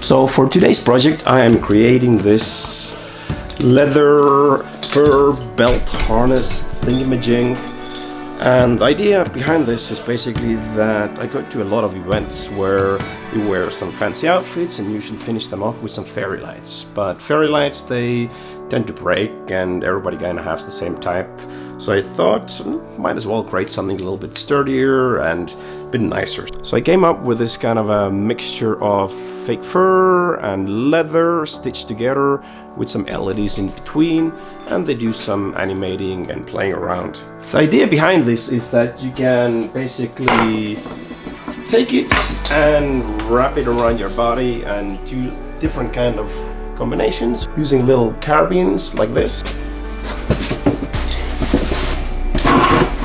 So for today's project, I am creating this leather fur belt harness thingamajig. And the idea behind this is basically that I go to a lot of events where you wear some fancy outfits and usually finish them off with some fairy lights. But fairy lights, they tend to break and everybody kind of has the same type. So I thought, might as well create something a little bit sturdier and a bit nicer. So I came up with this kind of a mixture of fake fur and leather stitched together with some LEDs in between, and they do some animating and playing around. The idea behind this is that you can basically take it and wrap it around your body and do different kind of combinations using little carabines like this.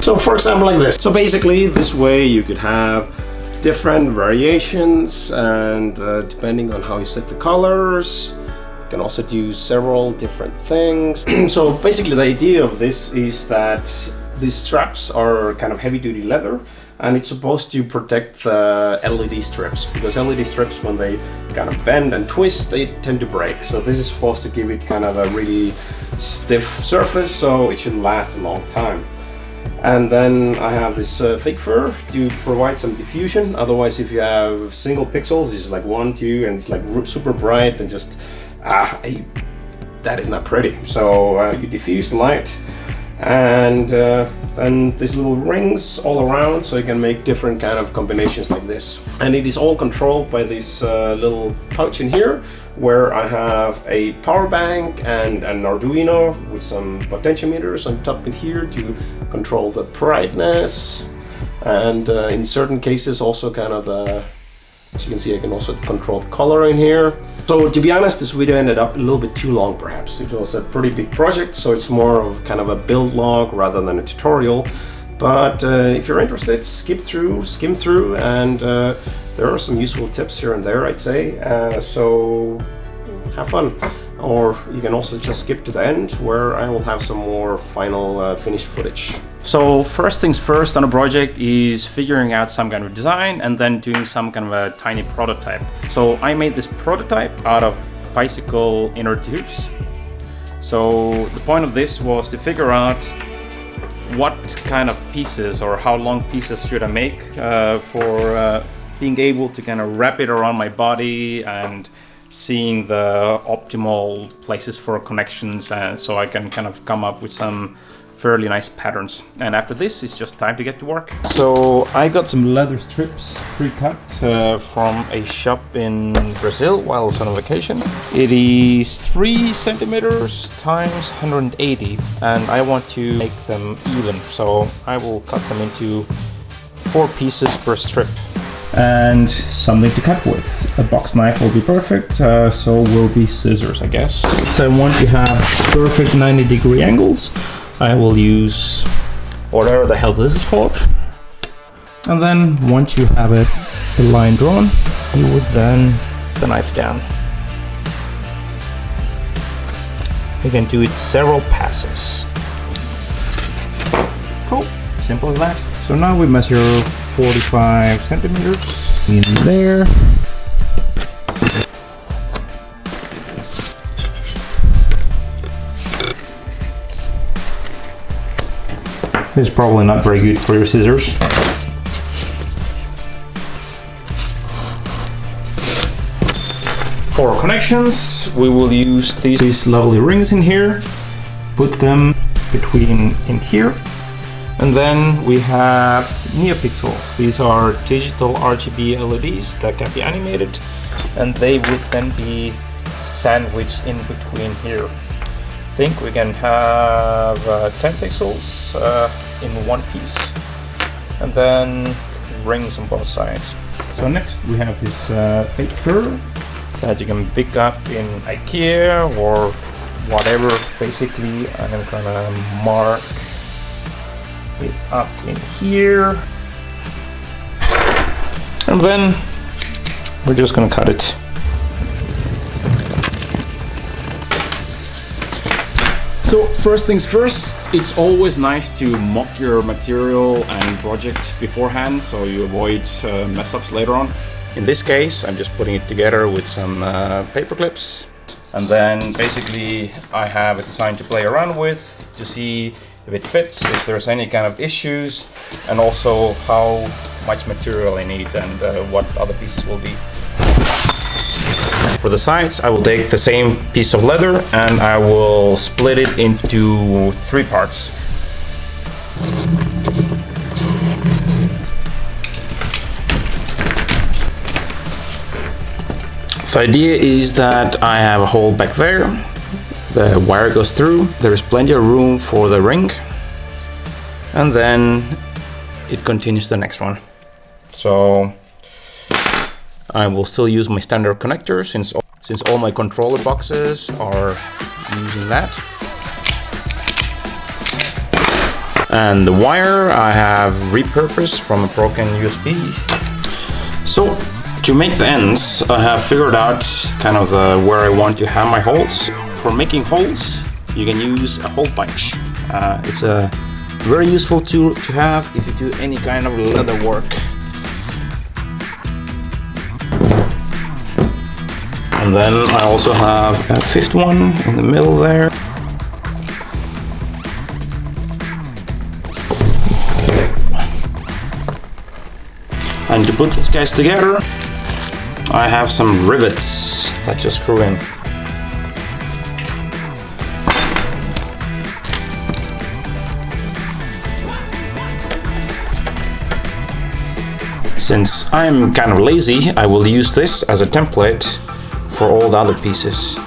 So for example like this. So basically this way you could have different variations, and depending on how you set the colors, you can also do several different things. So basically the idea of this is that these straps are kind of heavy duty leather, and it's supposed to protect the LED strips, because LED strips, when they kind of bend and twist, they tend to break. So this is supposed to give it kind of a really stiff surface, so it should last a long time. And then I have this fake fur to provide some diffusion. Otherwise, if you have single pixels, it's like 1, 2, and it's like super bright and just that is not pretty. So you diffuse the light, and then these little rings all around, so you can make different kind of combinations like this. And it is all controlled by this little pouch in here, where I have a power bank and an Arduino with some potentiometers on top in here to control the brightness, and in certain cases also kind of the, as you can see, I can also control the color in here. So to be honest, this video ended up a little bit too long perhaps. It was a pretty big project, so it's more of kind of a build log rather than a tutorial. But if you're interested, skim through, and there are some useful tips here and there, I'd say. So have fun. Or you can also just skip to the end, where I will have some more final finished footage. So first things first on a project is figuring out some kind of design and then doing some kind of a tiny prototype. So I made this prototype out of bicycle inner tubes. So the point of this was to figure out what kind of pieces or how long pieces should I make for being able to kind of wrap it around my body and seeing the optimal places for connections, and so I can kind of come up with some fairly nice patterns. And after this, it's just time to get to work. So I got some leather strips pre-cut from a shop in Brazil while I was on vacation. It is 3 centimeters times 180, and I want to make them even, so I will cut them into 4 pieces per strip. And something to cut with. A box knife will be perfect, so will be scissors, I guess. So I want to have perfect 90-degree angles. I will use whatever the hell this is called. And then once you have the line drawn, you would then the knife down. You can do it several passes. Cool, simple as that. So now we measure 45 centimeters in there. This is probably not very good for your scissors. For connections, we will use these lovely rings in here. Put them between in here. And then we have NeoPixels. These are digital RGB LEDs that can be animated, and they would then be sandwiched in between here. I think we can have 10 pixels in one piece, and then rings on both sides. So next we have this fake fur that you can pick up in IKEA or whatever. Basically, I'm gonna mark it up in here, and then we're just gonna cut it. So first things first, it's always nice to mock your material and project beforehand so you avoid mess ups later on. In this case, I'm just putting it together with some paper clips. And then basically I have a design to play around with to see if it fits, if there's any kind of issues, and also how much material I need and what other pieces will be. For the sides, I will take the same piece of leather and I will split it into 3 parts. The idea is that I have a hole back there, the wire goes through, there is plenty of room for the ring, and then it continues to the next one. So I will still use my standard connector since all my controller boxes are using that. And the wire I have repurposed from a broken USB. So to make the ends, I have figured out kind of where I want to have my holes. For making holes, you can use a hole punch. It's a very useful tool to have if you do any kind of leather work. And then I also have a 5th one in the middle there. And to put these guys together, I have some rivets that just screw in. Since I'm kind of lazy, I will use this as a template for all the other pieces.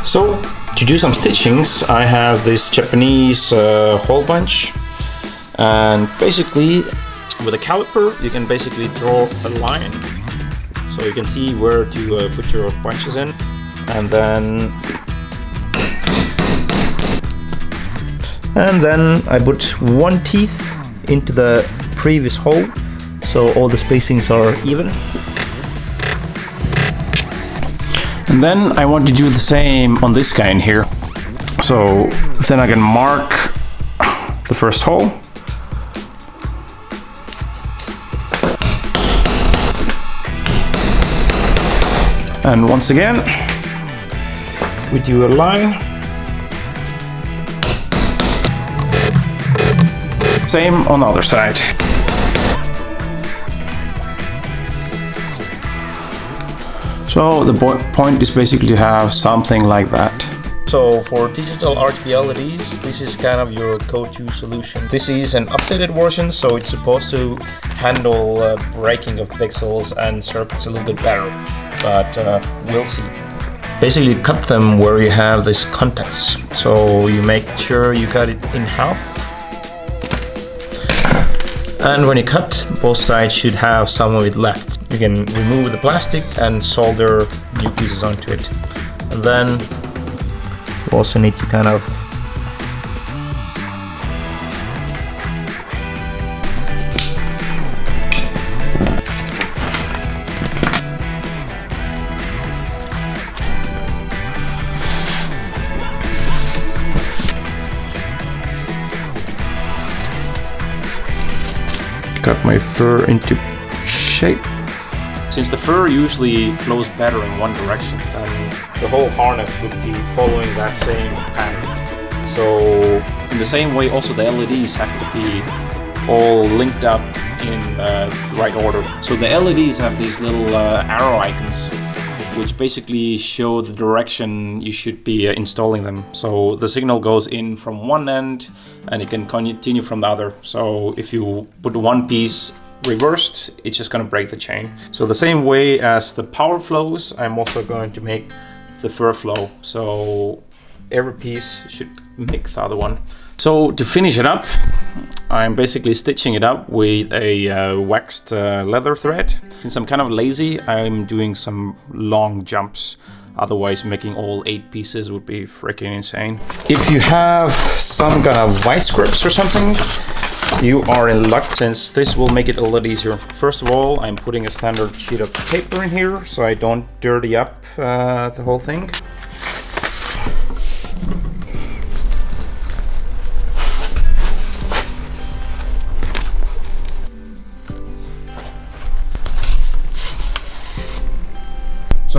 So to do some stitchings, I have this Japanese hole punch, and basically with a caliper you can basically draw a line so you can see where to put your punches in, and then I put 1 teeth into the previous hole so all the spacings are even. And then I want to do the same on this guy in here. So then I can mark the first hole. And once again, we do a line. Same on the other side. So the point is basically to have something like that. So for digital RGB LEDs, this is kind of your go-to solution. This is an updated version, so it's supposed to handle breaking of pixels and circuits a little bit better, but we'll see. Basically cut them where you have these contacts. So you make sure you cut it in half. And when you cut, both sides should have some of it left. You can remove the plastic and solder new pieces onto it. And then you also need to kind of cut my fur into shape. Since the fur usually flows better in one direction, then the whole harness should be following that same pattern. So in the same way, also the LEDs have to be all linked up in the right order. So the LEDs have these little arrow icons, which basically show the direction you should be installing them. So the signal goes in from one end and it can continue from the other. So if you put one piece reversed, it's just going to break the chain. So the same way as the power flows, I'm also going to make the fur flow. So every piece should make the other one. So to finish it up, I'm basically stitching it up with a waxed leather thread. Since I'm kind of lazy, I'm doing some long jumps. Otherwise, making all 8 pieces would be freaking insane. If you have some kind of vice grips or something, you are in luck, since this will make it a lot easier. First of all, I'm putting a standard sheet of paper in here so I don't dirty up the whole thing.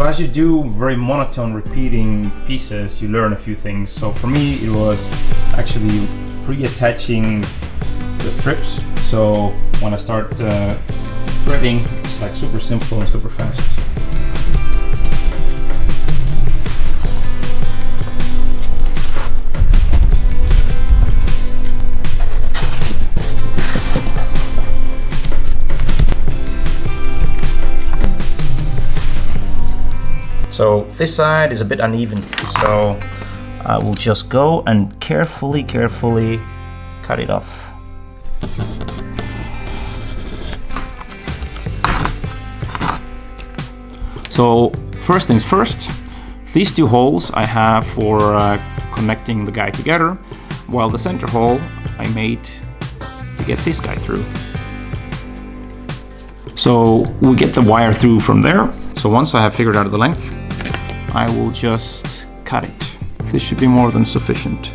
So as you do very monotone repeating pieces, you learn a few things. So for me, it was actually pre-attaching the strips. So when I start threading, it's like super simple and super fast. So this side is a bit uneven, so I will just go and carefully cut it off. So first things first, these two holes I have for connecting the guy together, while the center hole I made to get this guy through. So we get the wire through from there. So once I have figured out the length, I will just cut it. This should be more than sufficient.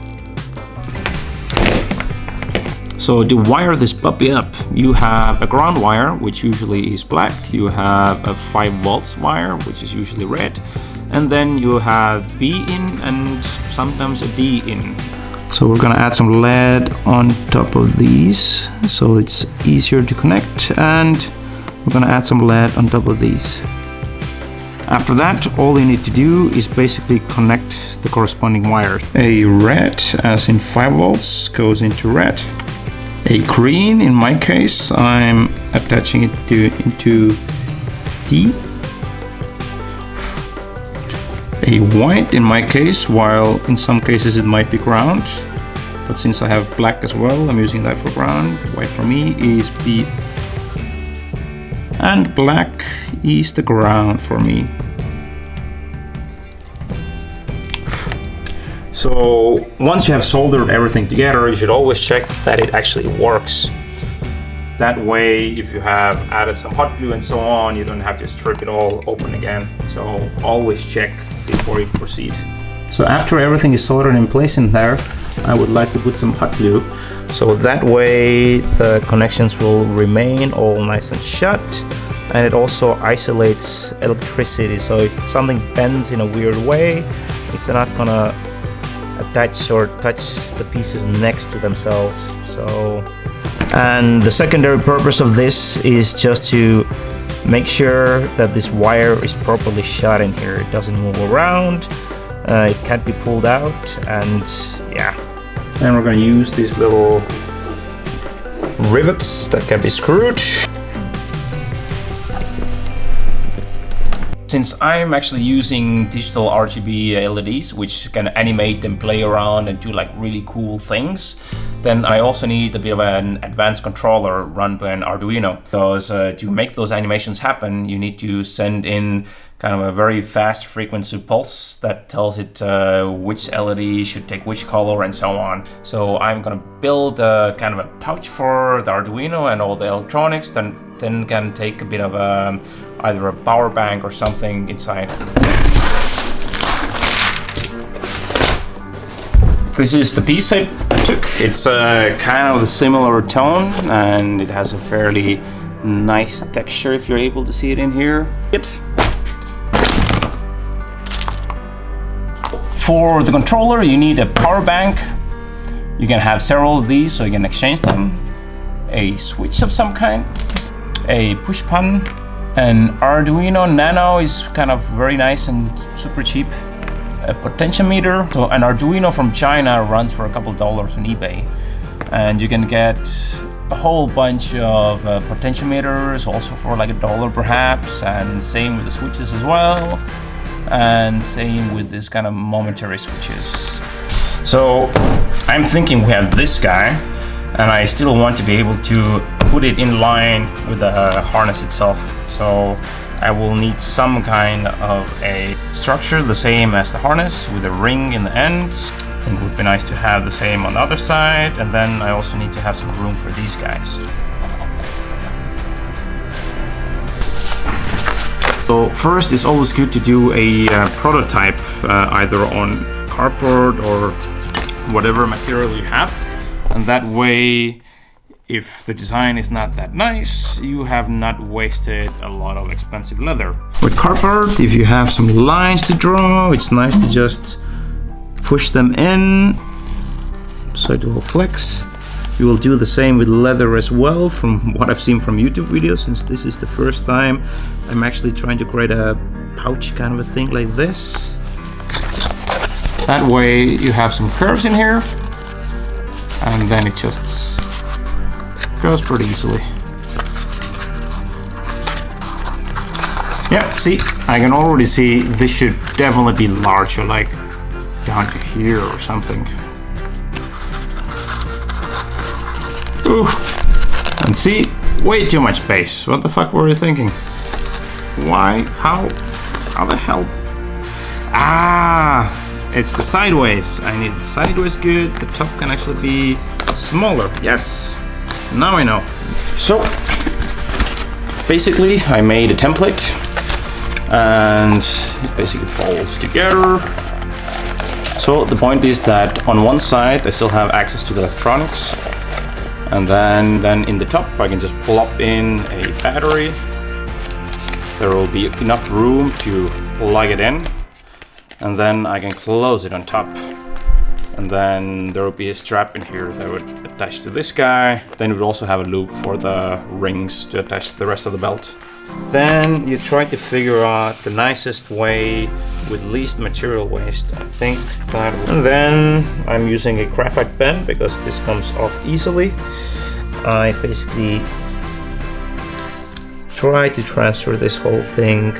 So to wire this puppy up, you have a ground wire, which usually is black. You have a 5 volts wire, which is usually red. And then you have B in and sometimes a D in. So we're gonna add some lead on top of these, so it's easier to connect. And we're gonna add some lead on top of these. After that, all you need to do is basically connect the corresponding wires. A red, as in 5 volts, goes into red. A green, in my case, I'm attaching it into D. A white, in my case, while in some cases it might be ground. But since I have black as well, I'm using that for ground. White for me is B. And black is the ground for me. So once you have soldered everything together, you should always check that it actually works. That way, if you have added some hot glue and so on, you don't have to strip it all open again. So always check before you proceed. So after everything is soldered in place in there, I would like to put some hot glue. So that way the connections will remain all nice and shut. And it also isolates electricity, so if something bends in a weird way, it's not gonna attach or touch the pieces next to themselves. So, and the secondary purpose of this is just to make sure that this wire is properly shut in here. It doesn't move around, it can't be pulled out, and yeah. And we're gonna use these little rivets that can be screwed. Since I'm actually using digital RGB LEDs, which can animate and play around and do like really cool things, then I also need a bit of an advanced controller run by an Arduino. Because to make those animations happen, you need to send in kind of a very fast frequency pulse that tells it which LED should take which color and so on. So I'm gonna build a kind of a pouch for the Arduino and all the electronics, then can take a bit of either a power bank or something inside. This is the piece I took. It's kind of a similar tone and it has a fairly nice texture if you're able to see it in here. For the controller, you need a power bank. You can have several of these so you can exchange them. A switch of some kind, a push button. An Arduino Nano is kind of very nice and super cheap. A potentiometer. So an Arduino from China runs for a couple $2 on eBay. And you can get a whole bunch of potentiometers also for like $1 perhaps. And same with the switches as well. And same with this kind of momentary switches. So I'm thinking we have this guy, and I still want to be able to put it in line with the harness itself. So I will need some kind of a structure the same as the harness with a ring in the end. I think it would be nice to have the same on the other side, and then I also need to have some room for these guys. So first, it's always good to do a prototype either on cardboard or whatever material you have, and that way if the design is not that nice, you have not wasted a lot of expensive leather. With cardboard, if you have some lines to draw, it's nice to just push them in so it will flex. You will do the same with leather as well, from what I've seen from YouTube videos, since this is the first time I'm actually trying to create a pouch kind of a thing like this. That way you have some curves in here, and then it just goes pretty easily. Yeah, see, I can already see this should definitely be larger, like down to here or something. Ooh, and see, way too much space. What the fuck were you thinking? Why? How the hell? Ah, it's the sideways. I need the sideways good. The top can actually be smaller. Yes. Now I know. So, basically, I made a template, and it basically folds together. So the point is that on one side I still have access to the electronics, and then in the top I can just plop in a battery. There will be enough room to plug it in, and then I can close it on top. And then there will be a strap in here that would attach to this guy. Then we would also have a loop for the rings to attach to the rest of the belt. Then you try to figure out the nicest way with least material waste. I think that. And then I'm using a graphite pen because this comes off easily. I basically try to transfer this whole thing .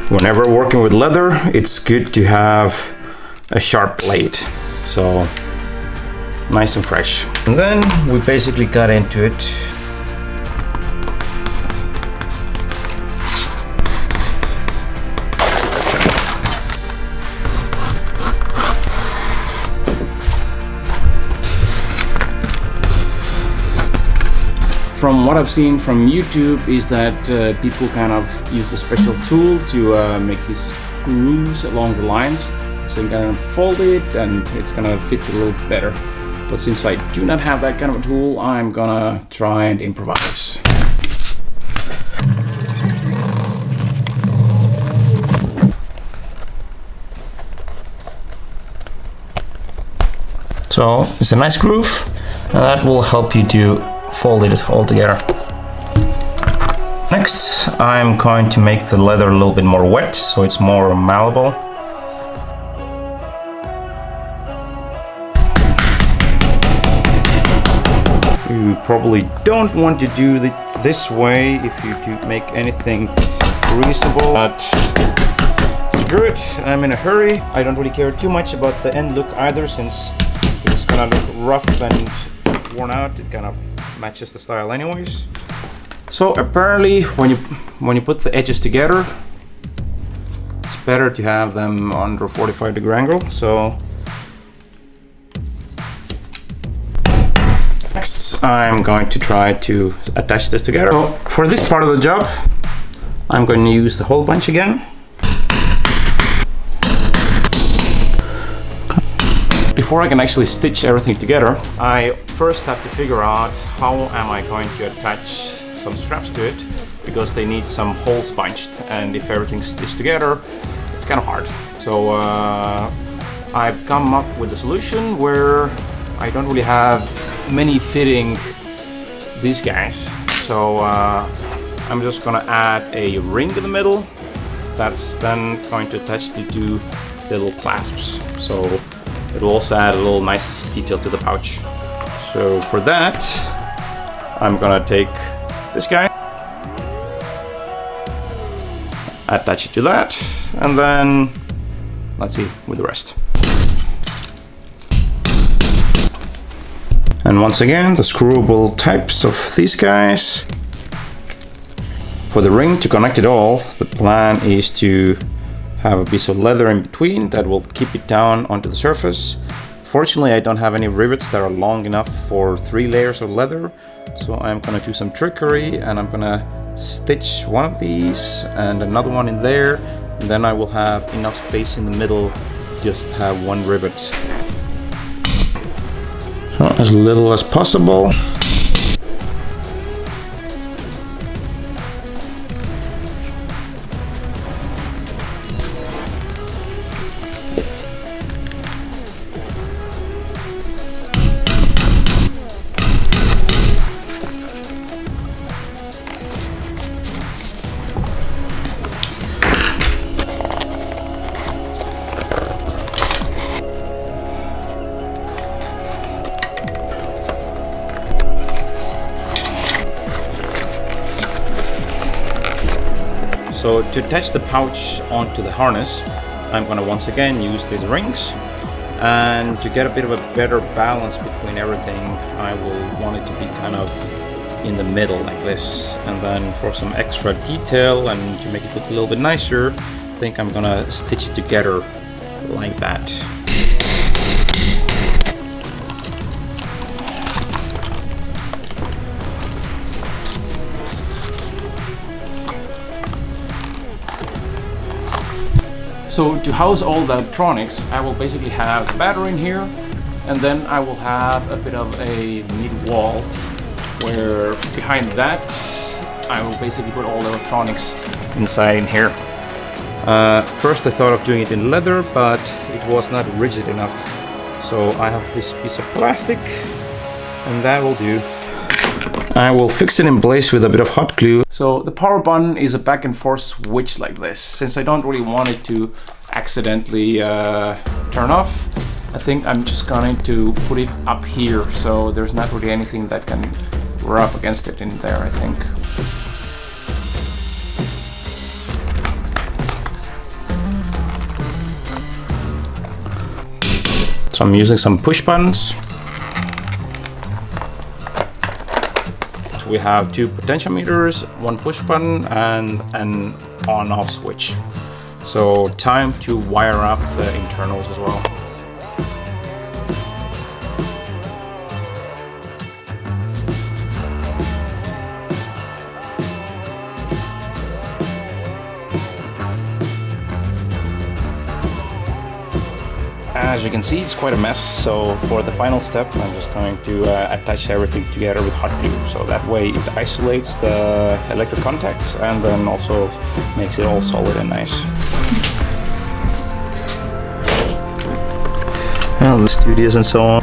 Whenever working with leather, it's good to have a sharp blade, so nice and fresh. And then we basically got into it. From what I've seen from YouTube is that people kind of use a special tool to make these grooves along the lines, so you can fold it and it's gonna fit a little better. But since I do not have that kind of a tool, I'm gonna try and improvise. So it's a nice groove, and that will help you to fold it all together. Next, I'm going to make the leather a little bit more wet, so it's more malleable. You probably don't want to do it this way if you do make anything greasable, but screw it, I'm in a hurry. I don't really care too much about the end look either, since it's gonna look rough and worn out. It kind of matches the style anyways. So apparently when you put the edges together, it's better to have them under 45-degree angle. So next I'm going to try to attach this together. So for this part of the job, I'm going to use the hole punch again. Before I can actually stitch everything together, I first have to figure out how am I going to attach some straps to it, because they need some holes punched, and if everything's stitched together, it's kind of hard. So I've come up with a solution where I don't really have many fitting these guys. So I'm just gonna add a ring in the middle that's then going to attach to two little clasps. So it will also add a little nice detail to the pouch. So for that, I'm gonna take this guy, attach it to that, and then let's see with the rest. And once again, the screwable types of these guys. For the ring to connect it all, the plan is to have a piece of leather in between that will keep it down onto the surface. Fortunately, I don't have any rivets that are long enough for 3 layers of leather, so I'm gonna do some trickery and I'm gonna stitch one of these and another one in there, and then I will have enough space in the middle just have one rivet. As little as possible. So to attach the pouch onto the harness, I'm gonna once again use these rings. And to get a bit of a better balance between everything, I will want it to be kind of in the middle like this. And then for some extra detail and to make it look a little bit nicer, I think I'm gonna stitch it together like that. So to house all the electronics, I will basically have the battery in here, and then I will have a bit of a neat wall where behind that I will basically put all the electronics inside in here. First I thought of doing it in leather, but it was not rigid enough. So I have this piece of plastic, and that will do. I will fix it in place with a bit of hot glue. So the power button is a back and forth switch like this. Since I don't really want it to accidentally turn off, I think I'm just going to put it up here, so there's not really anything that can rub against it in there, I think. So I'm using some push buttons. We have two potentiometers, one push button, and an on-off switch. So time to wire up the internals as well. As you can see, it's quite a mess, so for the final step I'm just going to attach everything together with hot glue, so that way it isolates the electric contacts and then also makes it all solid and nice. Well, the studios and so on.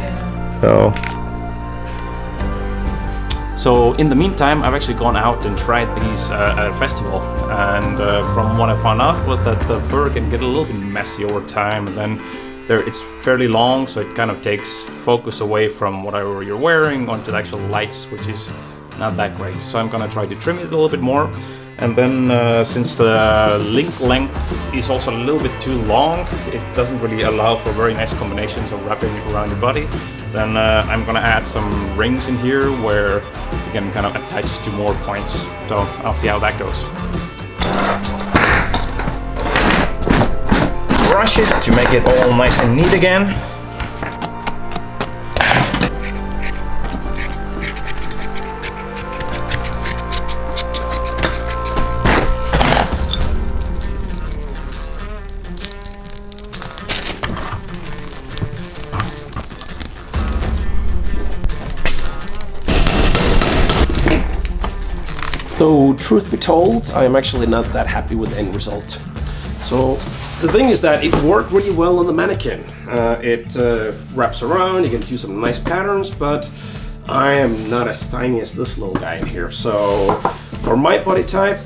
So in the meantime, I've actually gone out and tried these at a festival, and from what I found out was that the fur can get a little bit messy over time, and then it's fairly long, so it kind of takes focus away from whatever you're wearing onto the actual lights, which is not that great. So I'm gonna try to trim it a little bit more, and then since the link length is also a little bit too long, it doesn't really allow for very nice combinations of wrapping it around your body, then I'm gonna add some rings in here where you can kind of attach to more points. So I'll see how that goes. Brush it to make it all nice and neat again. So, truth be told, I am actually not that happy with the end result. So, the thing is that it worked really well on the mannequin. It wraps around, you can do some nice patterns, but I am not as tiny as this little guy in here. So, for my body type,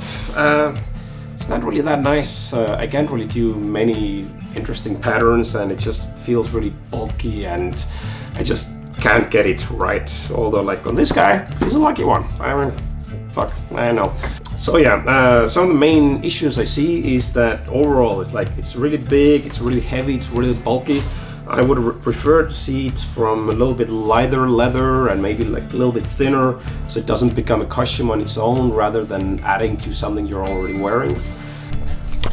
it's not really that nice. I can't really do many interesting patterns, and it just feels really bulky, and I just can't get it right. Although, like on this guy, he's a lucky one. I mean, fuck, I know. So yeah, some of the main issues I see is that overall it's really big, it's really heavy, it's really bulky. I would prefer to see it from a little bit lighter leather and maybe like a little bit thinner, so it doesn't become a costume on its own rather than adding to something you're already wearing.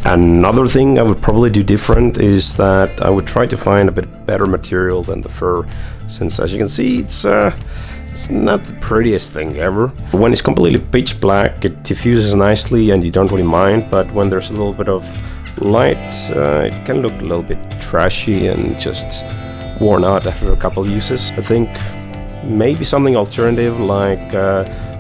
Another thing I would probably do different is that I would try to find a bit better material than the fur, since as you can see it's not the prettiest thing ever. When it's completely pitch black, it diffuses nicely and you don't really mind, but when there's a little bit of light, it can look a little bit trashy and just worn out after a couple uses. I think maybe something alternative like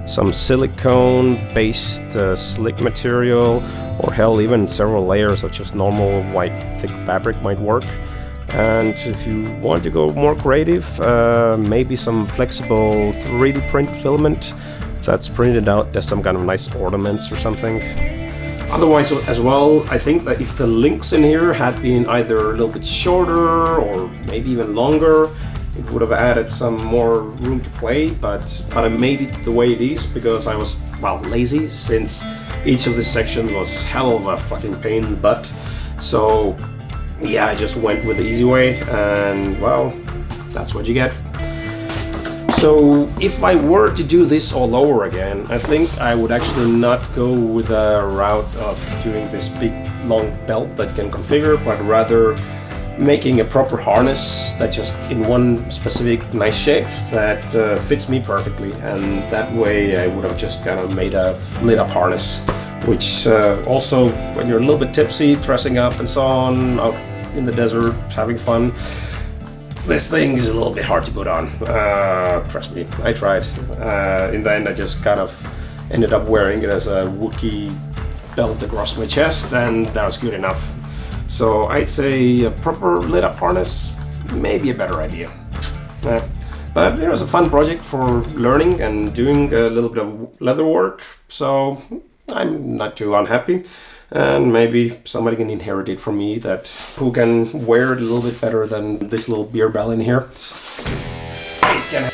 some silicone-based slick material, or hell, even several layers of just normal white thick fabric might work. And if you want to go more creative, maybe some flexible 3D print filament that's printed out as some kind of nice ornaments or something. Otherwise, as well, I think that if the links in here had been either a little bit shorter or maybe even longer, it would have added some more room to play, but I made it the way it is because I was, well, lazy, since each of the sections was hell of a fucking pain in the butt. So yeah, I just went with the easy way, and well, that's what you get. So if I were to do this all over again, I think I would actually not go with a route of doing this big long belt that you can configure, but rather making a proper harness that just in one specific nice shape that fits me perfectly. And that way I would have just kind of made a lit up harness, which also when you're a little bit tipsy, dressing up and so on, out in the desert, having fun, this thing is a little bit hard to put on. Trust me, I tried. In the end, I just kind of ended up wearing it as a Wookiee belt across my chest, and that was good enough. So I'd say a proper lit up harness may be a better idea. But it was a fun project for learning and doing a little bit of leather work, so I'm not too unhappy. And maybe somebody can inherit it from me who can wear it a little bit better than this little beer bell in here. It can